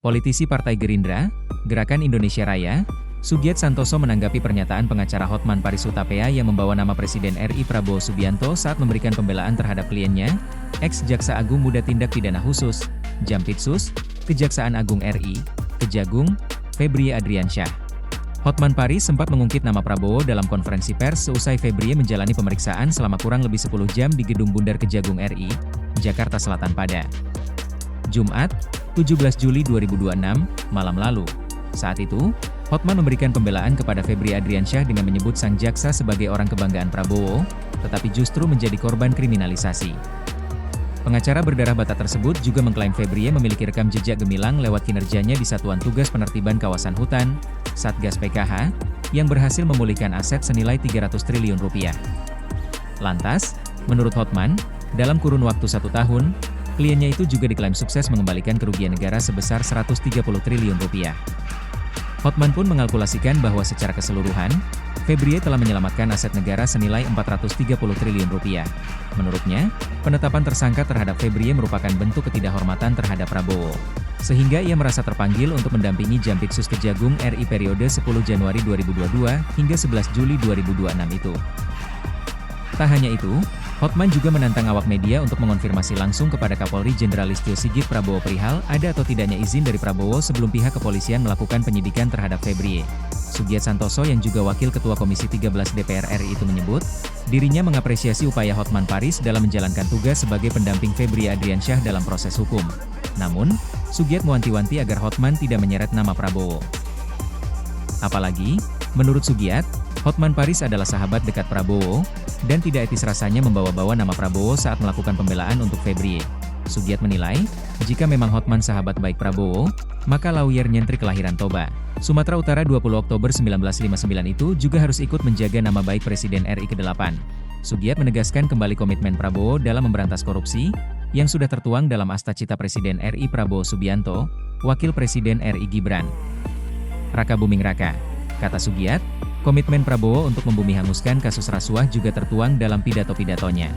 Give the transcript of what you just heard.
Politisi Partai Gerindra, Gerakan Indonesia Raya, Sugiat Santoso menanggapi pernyataan pengacara Hotman Paris Hutapea yang membawa nama Presiden RI Prabowo Subianto saat memberikan pembelaan terhadap kliennya, ex-Jaksa Agung Muda Tindak Pidana Khusus, Jampitsus, Kejaksaan Agung RI, Kejagung, Febrie Adriansyah. Hotman Paris sempat mengungkit nama Prabowo dalam konferensi pers seusai Febrie menjalani pemeriksaan selama kurang lebih 10 jam di Gedung Bundar Kejagung RI, Jakarta Selatan pada Jumat, 17 Juli 2026, malam lalu. Saat itu, Hotman memberikan pembelaan kepada Febrie Adriansyah dengan menyebut sang jaksa sebagai orang kebanggaan Prabowo, tetapi justru menjadi korban kriminalisasi. Pengacara berdarah bata tersebut juga mengklaim Febrie memiliki rekam jejak gemilang lewat kinerjanya di Satuan Tugas Penertiban Kawasan Hutan, Satgas PKH, yang berhasil memulihkan aset senilai 300 triliun rupiah. Lantas, menurut Hotman, dalam kurun waktu 1 tahun, kliennya itu juga diklaim sukses mengembalikan kerugian negara sebesar 130 triliun rupiah. Hotman pun mengalkulasikan bahwa secara keseluruhan, Febrie telah menyelamatkan aset negara senilai 430 triliun rupiah. Menurutnya, penetapan tersangka terhadap Febrie merupakan bentuk ketidakhormatan terhadap Prabowo, sehingga ia merasa terpanggil untuk mendampingi Jampitsus Kejagung RI periode 10 Januari 2022 hingga 11 Juli 2026 itu. Tak hanya itu, Hotman juga menantang awak media untuk mengonfirmasi langsung kepada Kapolri Jenderal Listio Sigit Prabowo perihal ada atau tidaknya izin dari Prabowo sebelum pihak kepolisian melakukan penyidikan terhadap Febrie. Sugiat Santoso yang juga Wakil Ketua Komisi 13 DPR RI itu menyebut, dirinya mengapresiasi upaya Hotman Paris dalam menjalankan tugas sebagai pendamping Febrie Adriansyah dalam proses hukum. Namun, Sugiat mewanti-wanti agar Hotman tidak menyeret nama Prabowo. Apalagi, menurut Sugiat, Hotman Paris adalah sahabat dekat Prabowo, dan tidak etis rasanya membawa-bawa nama Prabowo saat melakukan pembelaan untuk Febrie. Sugiat menilai, jika memang Hotman sahabat baik Prabowo, maka lawyer nyentrik kelahiran Toba, Sumatera Utara 20 Oktober 1959 itu juga harus ikut menjaga nama baik Presiden RI ke-8. Sugiat menegaskan kembali komitmen Prabowo dalam memberantas korupsi, yang sudah tertuang dalam Akta Cita Presiden RI Prabowo Subianto, Wakil Presiden RI Gibran Raka Buming Raka. Kata Sugiat, komitmen Prabowo untuk membumi hanguskan kasus rasuah juga tertuang dalam pidato-pidatonya.